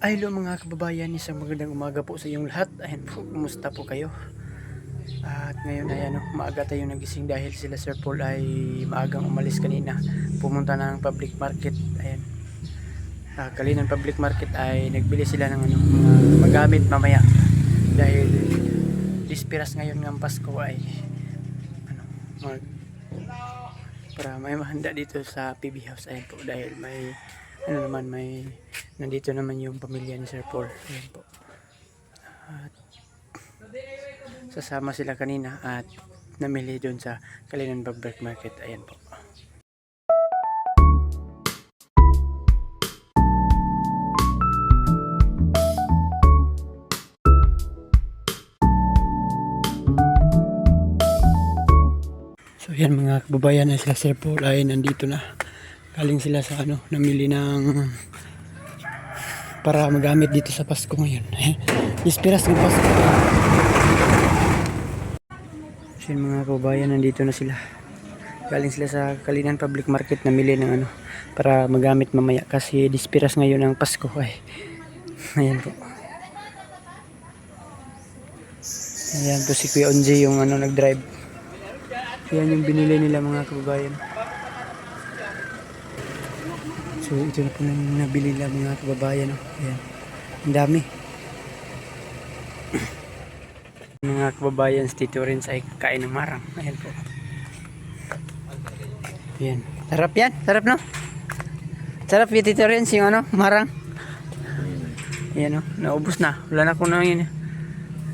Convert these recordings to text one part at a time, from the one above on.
Hello mga kababayan, isang magandang umaga po sa inyong lahat. Ayan po, kumusta po kayo? At ngayon ay maaga tayong nagising dahil sila Sir Paul ay maagang umalis kanina. Pumunta ng public market. Ayan. Kalinan public market ay nagbili sila ng mga magamit mamaya. Dahil dispiras ngayon ng Pasko ay mag, para may mahanda dito sa PB House. Ayan po, dahil may may nandito naman yung pamilya ni Sir Paul. Ayan po. At sasama sila kanina at namili doon sa Kalinan Public Market. Ayan po. So yan mga kababayan, na sila Sir Paul ay nandito na. Galing sila sa namili ng para magamit dito sa Pasko ngayon. Ispiras ng Pasko. So yun mga kababayan, nandito na sila. Galing sila sa Kalinan Public Market namili ng para magamit mamaya kasi dispiras ngayon ang Pasko ay. Ayan po. Ayan po si Kuya Onji yung nag-drive. Yan yung binili nila mga kababayan. So ito na po nang nabili nila mga kababayan. Ayan. Ang dami. Mga kababayan, si Tito Renz ay kain ng marang. Ayan po. Ayan. Sarap yan. Sarap no? Sarap yung Tito Renz yung marang. Ayan naubos na. Wala na ko na yun.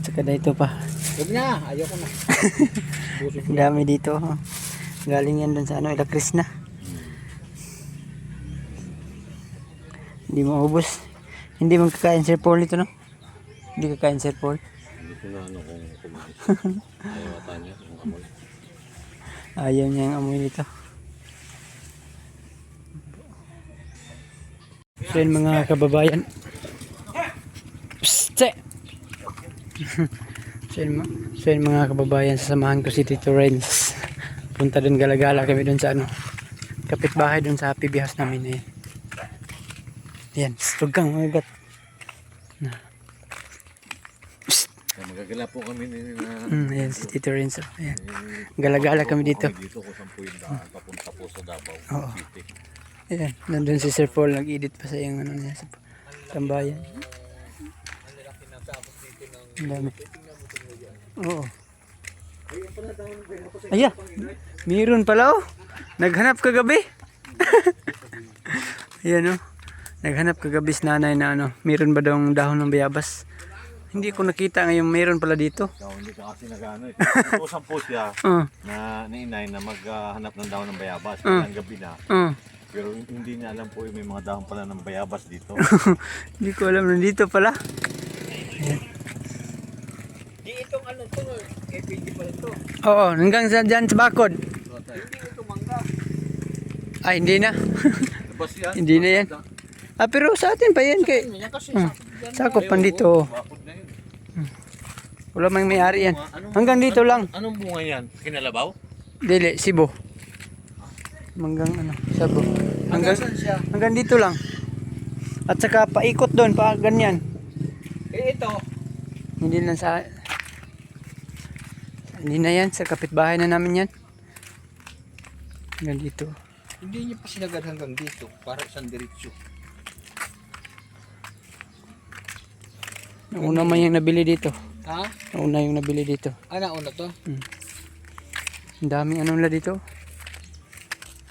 Tsaka dito pa. Huwag na, ayoko na. Ang dami dito. Galing yan dun sa La Crisna. Hindi maubos. Hindi magkakain Sir Paul ito no? Hindi kakain Sir Paul. Hindi ko na kung kumain. Ayaw niya kung amoy. Ayaw niya ang amoy nito. So yun mga kababayan. Psst! So yun mga kababayan, sasamahan ko si Tito Renz. Punta dun, gala-gala kami dun sa kapitbahay dun sa PB House namin. Ayan. Ayan, huwag kang magat. Magagala po kami na. Ayan si Tito Renz. Ayan. Gala-gala kami dito. Dito ko sa Puinda, papunta po sa Davao. Oo. Ayan, nandun si Sir Paul, nag-edit pa sa yung niya sa tambayan. Ang dami. Oo. Ayan, mayroon pala naghanap kagabi. Ayan naghanap kagabi si nanay na mayroon ba daw dahon ng bayabas. Hindi ko nakita ngayon, mayroon pala dito. Hindi ka kasi nag-ano eh. Sampo siya na inay na maghanap ng dahon ng bayabas. Kailang gabi na. Pero hindi niya alam po may mga dahon pala ng bayabas dito. Hindi ko alam, nandito pala. Ayan. Di itong to, kay pwede pala ito. Oo, hanggang dyan sa bakod. Hindi ito mangga. Ay, hindi na. Labas yan. Hindi na yan. Pero sa atin pa yan kay. Sakop pan dito. Wala mang may-ari yan. Hanggang dito lang. Anong bunga yan? Kinalabaw? Dili, Cebu. Hanggang Cebu. Hanggang dito lang. At saka paikot doon, pa ganyan. Ito. Hindi na hindi na yan, sa kapitbahay na namin yan. Hanggang dito. Hindi niya pa sinagad hanggang dito para isang diretsyo. Nauna man yung nabili dito. Ha? Nauna yung nabili dito. Nauna to? Ang daming nila dito.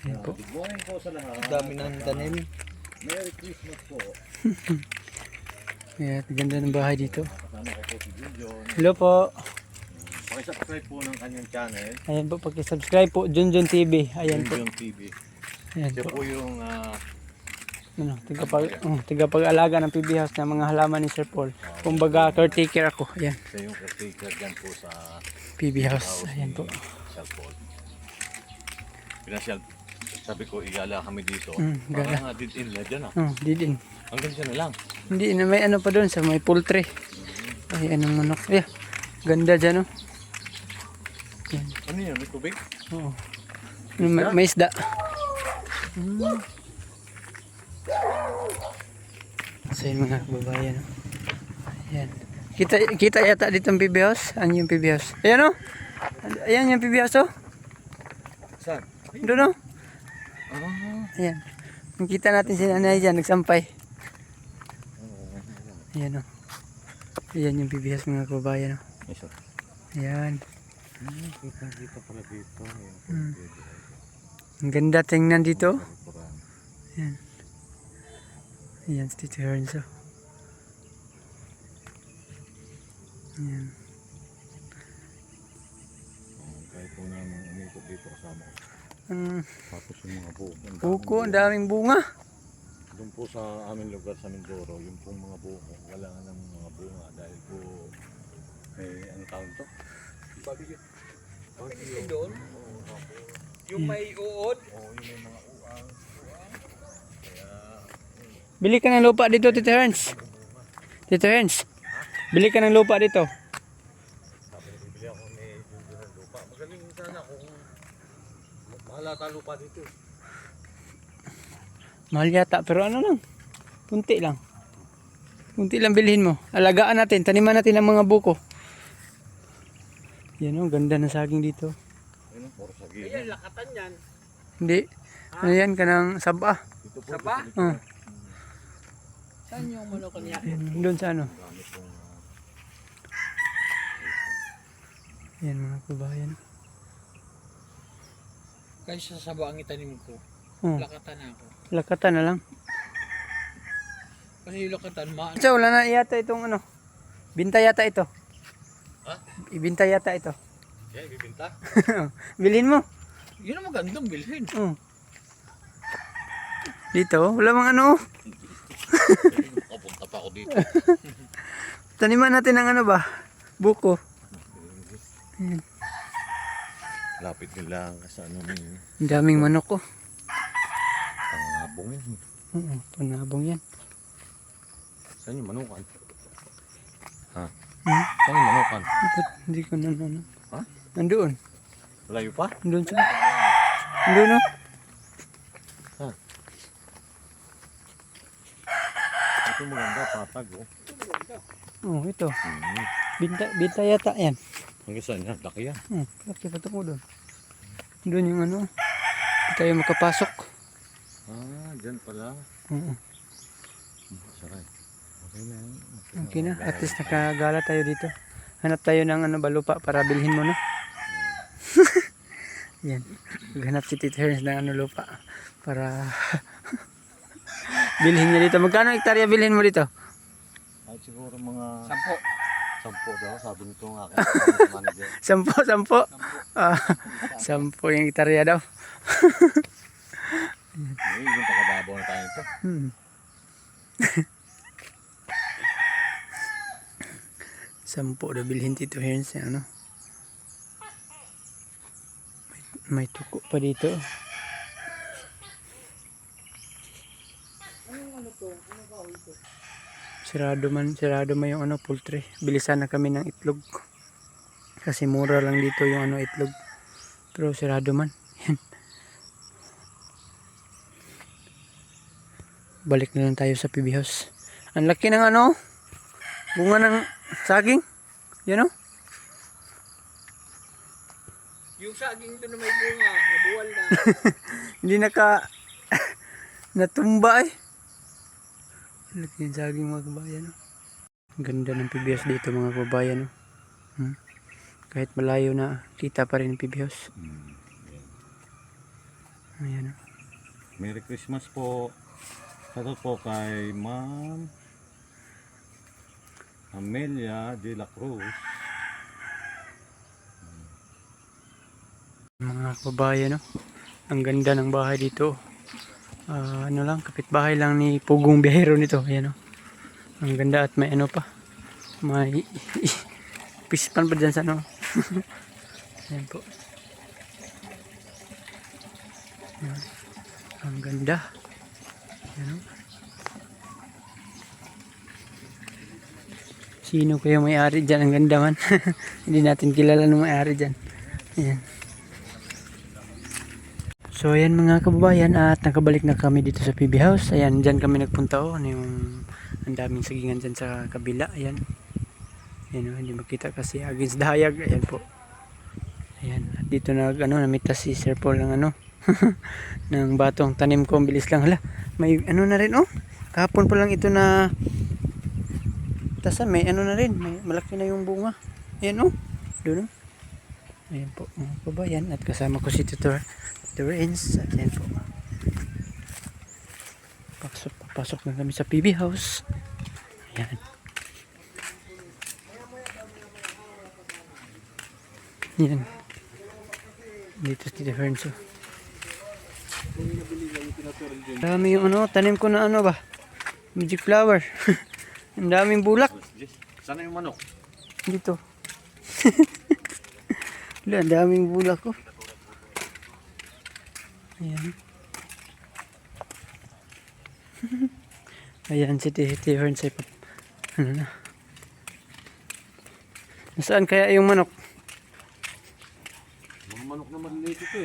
Ayan po. Good morning po sa lahat. Ang dami ng tanim. Merry Christmas po. Ayan, ganda ng bahay dito. Kasama ko po si Junjun. Hello po. Pakisubscribe po ng kanyang channel. Ayan po, pag-subscribe po, Junjun TV. Ayan po. Junjun TV. Ayan Siya po. po yung Tagapag-alaga ng PB House ng mga halaman ni Sir Paul. Kumbaga, caretaker ako. Ayan. siya yung caretaker dyan po sa PB House. Ayan po. Sir Paul. Pinasyal, sabi ko, igala kami dito. gala. Parang did-in na dyan Di din. Hanggang siya na lang. Hindi na may pa doon sa may poultry. Ay, anong manok. Ayan. Ganda dyan, Ayan. Ano yun? May tubig? Oo. May isda. So yun mga kababayan. No? Ayan. Kita yata dito ang PB House. Ano yung PB House? Ayan o. Ayan yung PB House o. Saan? Doon o. Ah. Ayan. Nakita natin si nanay dyan. Nagsampay. Ayan o. Ayan yung PB House mga kababayan. No? Yes, sir. Ayan. Kita pala dito. Ang ganda tingnan dito. Ayan. Ayan si Tito Hearns o. Ayan. Kahit po namin umikot dito kasama ko. Tapos yung mga buko. Buko, ang daming bunga. Doon po sa aming lugar sa Mindoro, yung pong mga buko, wala nang mga bunga dahil po, ano tawag to? Bagyo. Doon? Yung may uod? Oo, yun yung mga uang. Bili ka ng lupa dito, Tito Hearns. Tito Hearns. Bili ka ng lupa dito. Sabi na bibili ako ni Jundo ng lupa. Magaling sana kung mahalata lupa dito. Mahal yata, pero ano lang. Punti lang. Punti lang bilhin mo. Alagaan natin, taniman natin ang mga buko. Yan o, ganda ng saging dito. Ayun, puro sa gilid. Ayan, lakatan yan. Hindi. Ano yan ka ng saba? Dito po, Saba? Saan yung manok niya? Doon sa ano. Dami pong, Yan mga kabayan. Kaysa sa saba ang itanim ko. Oh, Lakatan ako. lakatan na lang. Kasi yung lakatan, So, wala na yata itong ano. Binta yata ito. Ha? Ibinta yata ito. yeah, bibinta. Bilhin mo. yun ang magandang bilhin. Oh. Dito, wala mang ano. Kapunta pa ako dito. Taniman natin ng ano ba? Buko. Lapit nila sa ano may Ang daming manok ko. pangabong yan. Oo, panabong yan. Saan yung manukan? Ha? Hmm? Saan yung manukan? Ba't hindi ko na ano? Ha? Nandoon. Malayo pa? Nandoon sa... Nandoon no? Ito maganda, patag oh. Oh, ito. Hmm. Binta yata yan. Hanggang saan yan? Laki yan. Laki pa mo doon. Doon yung ano. Hindi tayo makapasok. Ah, dyan pala. Oo. Saray. Okay na yan. Okay na. At least nakagala tayo dito. Hanap tayo ng ano ba lupa para bilhin mo no. Yan. Maghanap si Tito Hearns ng ano lupa para bilhin niya dito. Magkano hektarya bilhin mo dito? Ay, siguro mga 10. 10 daw, sabi nito ng aking manager. 10. Ah, 10 yung hektarya daw. Eh, yung pagkababaw na tayo ito. Hmm. 10 daw bilhin Tito Hearns ano. May tuko pa dito. Sirado man yung ano poultry. Bilisan na kami ng itlog. Kasi mura lang dito yung ano itlog. Pero sirado man. Yan. Balik na lang tayo sa PB House. Ang laki ng ano, bunga ng saging. Yan o. Yung saging doon na may bunga, nabuwal na. Hindi natumba eh. Laki yung saging mga kabayan. No? Ang ganda ng PB House dito mga kabayan. No? Kahit malayo na, kita pa rin ang PB House. Ayan. No? Merry Christmas po. Shoutout po kay Ma'am Amelia de la Cruz. Mga kabayan, no? Ang ganda ng bahay dito. Ano lang, kapitbahay lang ni Pugong Biyahero nito. Ayan, no? Ang ganda at may ano pa. May pispan pa dyan sa ano. Ayan po. Ayan. Ang ganda. Ayan, no? Sino kaya may-ari dyan? Ang ganda man. Hindi natin kilala ng may-ari dyan. Ayan. So ayan mga kababayan, at nakabalik na kami dito sa PB House. Ayan, dyan kami nagpunta oh. Ano yung Ang daming sagingan dyan sa kabila. Ayan. Ayan, hindi makita kasi against dahayag. Ayan po. Ayan. At dito namitas si Sir Paul ng ng batong tanim ko. Ang bilis lang. Hala, may na rin kahapon pa lang ito na tasan. May na rin. May malaki na yung bunga. Ayan doon Ayan po mga kabayan. At kasama ko si Tutor Renz. At ayan po. Papasok na kami sa PB house. Ayan. Yan. Dito si Tito Renzo. Dami yung tanim ko na ba? Magic flower. Ang daming bulak. Sana yung manok. Dito. Wala, ang daming bulak ko. Ayan. Ayan si Tito Renzo. Na. Nasaan kaya yung manok? Mga manok na maliliit ito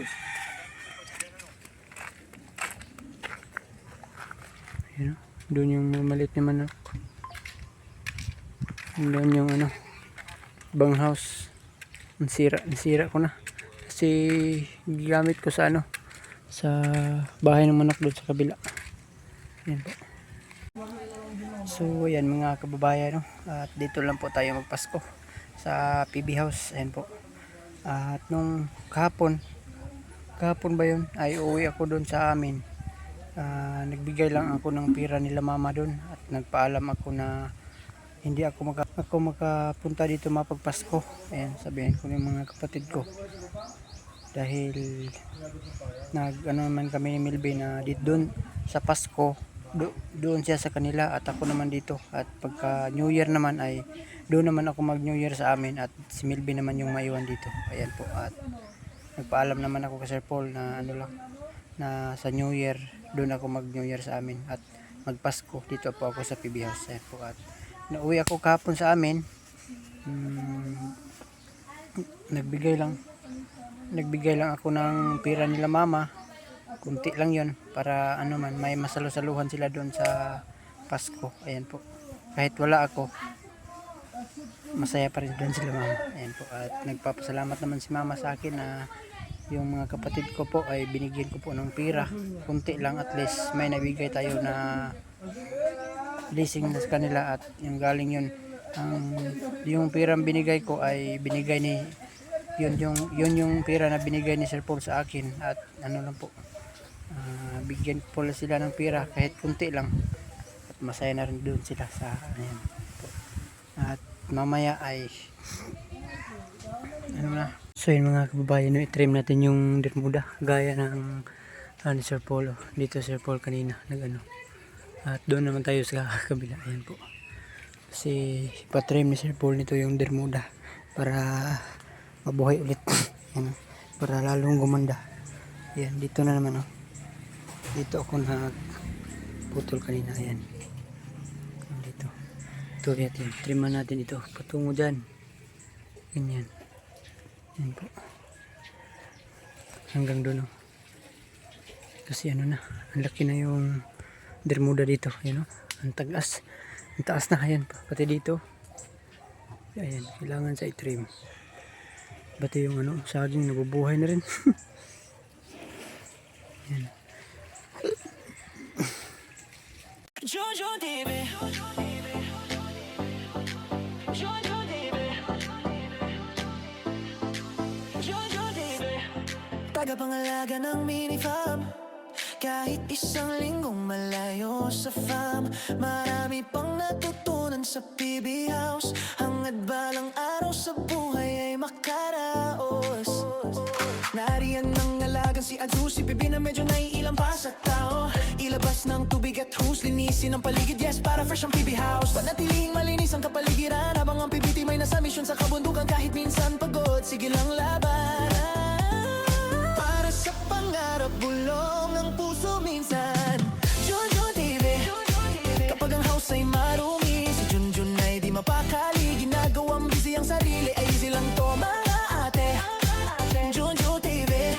Ayan, doon yung maliit na manok. Doon yung bang house. Nasira ko na. Kasi gigamit ko sa sa bahay ng manok doon sa kabila. Ayan po. So ayan mga kababayan at dito lang po tayo magpasko sa PB house. Ayan po. At nung kahapon ba yun ay uwi ako doon sa amin. Nagbigay lang ako ng pira nila mama doon at nagpaalam ako na hindi ako makapunta dito mapagpasko. Ayan, sabihin ko ng mga kapatid ko dahil naman kami ni Milby na dito doon sa Pasko doon siya sa kanila at ako naman dito, at pagka New Year naman ay doon naman ako mag New Year sa amin at si Milby naman yung maiwan dito. Ayan po, at nagpaalam naman ako kay Sir Paul na na sa New Year doon ako mag New Year sa amin at magpasko dito po ako sa PB house. Ayan po, at nauwi ako kahapon sa amin. Nagbigay lang ako ng pira nila mama, kunti lang yon para may masalusaluhan sila doon sa Pasko. Ayan po, kahit wala ako masaya pa rin doon sila mama. Ayan po, at nagpapasalamat naman si mama sa akin na yung mga kapatid ko po ay binigyan ko po ng pira, kunti lang, at least may nabigay tayo na blessing sa kanila. At yung galing yun, yung pirang binigay ko ay binigay ni yung pira na binigay ni Sir Paul sa akin, at lang po, bigyan po sila ng pira kahit kunti lang, at masaya na rin doon sila sa ayan po. At mamaya ay so yun mga kababayan, i-trim natin yung dermuda gaya ng ni Sir Paul. Dito Sir Paul kanina at doon naman tayo sa kabila. Ayan po, kasi pa-trim ni Sir Paul nito yung dermuda para mabuhay ulit. Ayan, para lalong gumanda. Ayan, dito na naman dito ako putol kanina. Ayan, dito ito, yan, triman natin ito patungo dyan, ganyan. Ayan po, hanggang doon kasi ang laki na yung dermuda dito. Ayan ang taas na. Ayan pa, pati dito. Ayan, kailangan sa i-trim. Pati yung saging nabubuhay na rin. Ayan. Jojo Dibe, Jojo Dibe, Jojo Dibe, tagapangalaga ng mini-farm. Kahit isang linggong malayo sa farm, marami pang natutunan sa PB house. Hangad balang araw sa buhay ay makaraos. Nariyan ng alagang si Adhu, si Bibi na medyo naiilang pa sa tao. Ilabas ng tubig at hose, linisin ang paligid, yes, para fresh ang PB house. Panatilihing malinis ang kapaligiran, habang ang PBT may nasa misyon sa kabundukan. Kahit minsan pagod, sige lang laban. Para sa pangarap, bulong ang puso minsan. Jojo TV, kapag ang house ay marumi, si Junjun ay di mapakali. Ginagawang busy ang sarili, ay easy lang to mga ate. Jojo TV,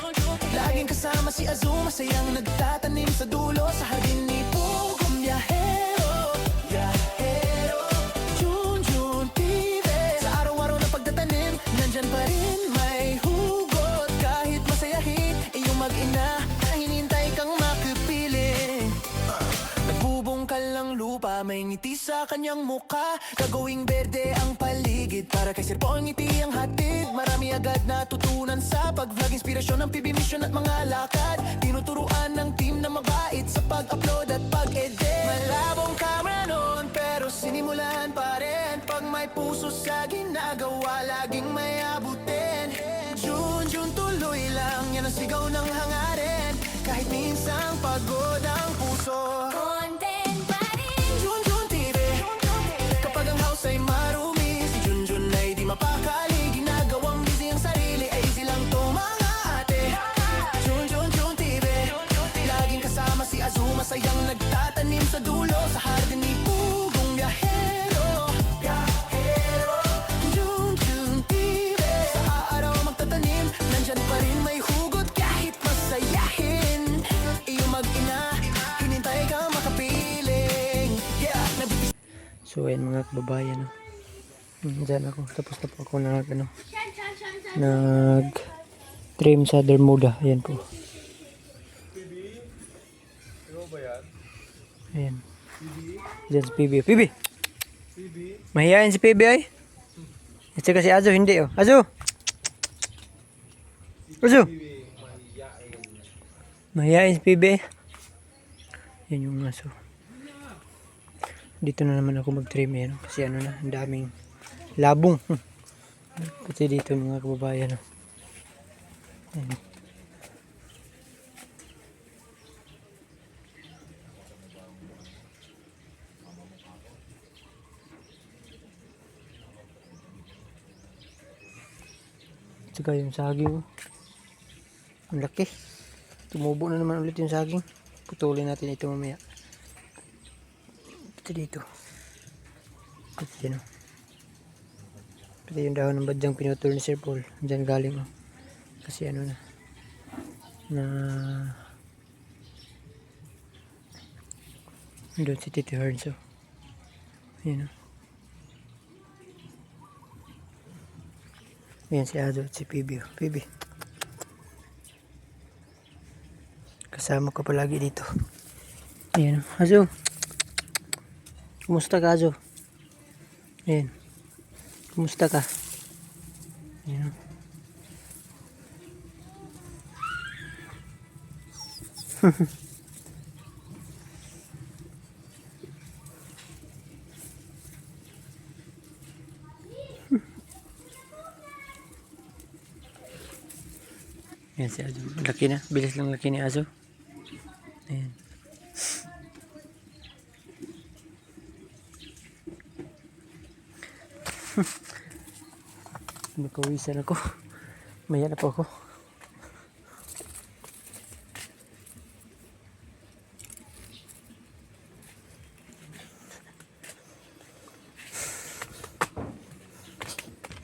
laging kasama si Azu, masayang nagtatanim sa dulo sa hardin ni Pugong Biyahero. Yeah. lupa, may ngiti sa kanyang muka. Gagawing berde ang paligid, para kay Sir Paul ngiti ang hatid. Marami agad natutunan sa pag-vlog, inspirasyon ng PB Mission at mga lakad. Tinuturuan ng team na mabait sa pag-upload at pag-edit. Malabong camera noon, pero sinimulan pa rin. Pag may puso sa ginagawa, laging may abutin. June, tuloy lang, yan ang sigaw ng hangarin. Kahit minsang pagod ang puso. Content pa rin. June TV. Kapag ang house ay marumi, si Jun ay di mapakali. Ginagawang busy ang sarili, ay easy lang to mga ate. June TV. Laging kasama si Azu, masayang nagtatanim sa dulo. Sa hardin ni Pugong Biyahero. June TV. Sa araw magtatanim, nandyan pa rin may hugot kahit masayahin. Iyong mag-ina, hinintay ka makapiling. Yeah, So ayan mga kababayan, no? Diyan ako, tapos na po ako nag trim sa Bermuda. Ayan po. Ayan. Diyan si PB. PB! Mahihain si PB ay. At saka si Azo hindi oh. Azo! Azo! Mahihain si PB. Yan yung aso. Dito na naman ako mag-trim yan, no? Kasi ano na, ang daming labong. Kasi dito mga kababayan, no? Ayan. Saka yung saging, ang laki. Tumubo na naman ulit yung saging. Putulin natin ito mamaya. Ito dito. Ito dyan, oh. Ito yung dahon ng badyang pinutol ni Sir Paul. Diyan galing, oh. Kasi ano na doon si Titi Hearns, oh. Ayan, oh. Ayan si Azo at si PB, oh. PB, kasama ko palagi dito. Ayan, oh. Azo, kumusta ka, Azo? Ayan, kumusta ka? Ayan, oh. Ayan si Azo. Laki na. Bilis lang laki ni Azo. Ayan. Nakawisan ako. Maya na po ako.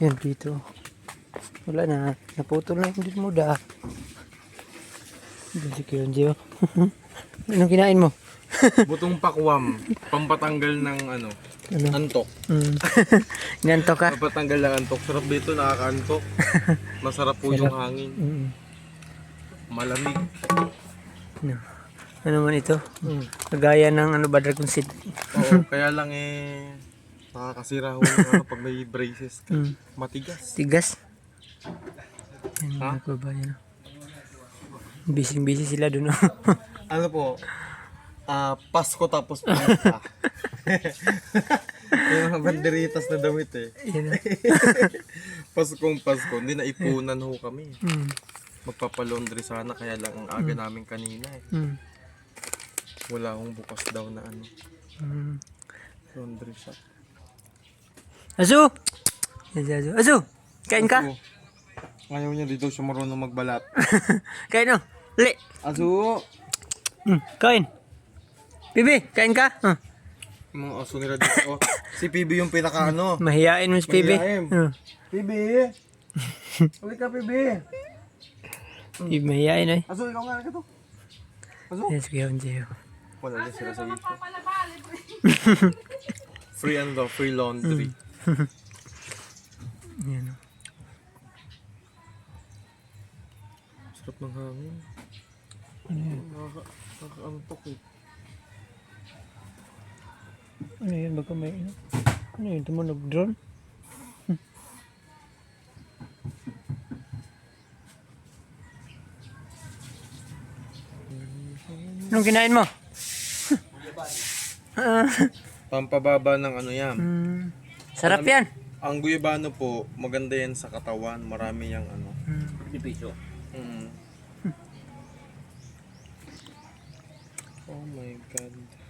Yan dito. Wala na. Naputol na yung muda. Doon si Kiyonji, oh. Anong kinain mo? Butong pakwam, pampatanggal ng ano, antok. Inantok ka? Pampatanggal ng antok. Sarap dito, nakakaantok. Masarap po yung hangin. Malamig. No. Ano man ito? Kagaya ng ano ba, dragon seed. Oo, kaya lang nakakasira ho yung ano pag may braces ka. Matigas. Tigas. Yan mga kababayan. Busy sila doon. Ano po? Pasko tapos pasta. Yung mga banderitas na damit eh. Yan. Paskong Pasko, hindi na ipunan ho kami. Magpapalaundry sana, kaya lang ang aga namin kanina eh. Wala akong bukas daw na ano. Laundry shop. Azu! Yan si Azu. Azu! Kain ka? Azu, ayaw niya dito siya marunong magbalat. Kain o. Li! Azu! Kain. Bibi, kain ka? Yung mga aso nila dito. Oh. Si PB yung pinaka ano. Mahihain mo si Bibi. Mahihain. PB! Ulit ka PB! Bibi, mahihain eh. Azu, ikaw nga to. Azu! Yan si Kiyonji. Wala din sila sa ito. Free ano, free laundry. Yan o. Sarap ng hangin. Nakakaantok eh. Ano yun? Baka may ano? Ano yun? Tumunog drone? Anong kinain mo? Pampababa ng ano yan. Sarap yan. Ang guyabano po, maganda yan sa katawan. Marami yang ano. Benepisyo. Mm. Oh my God.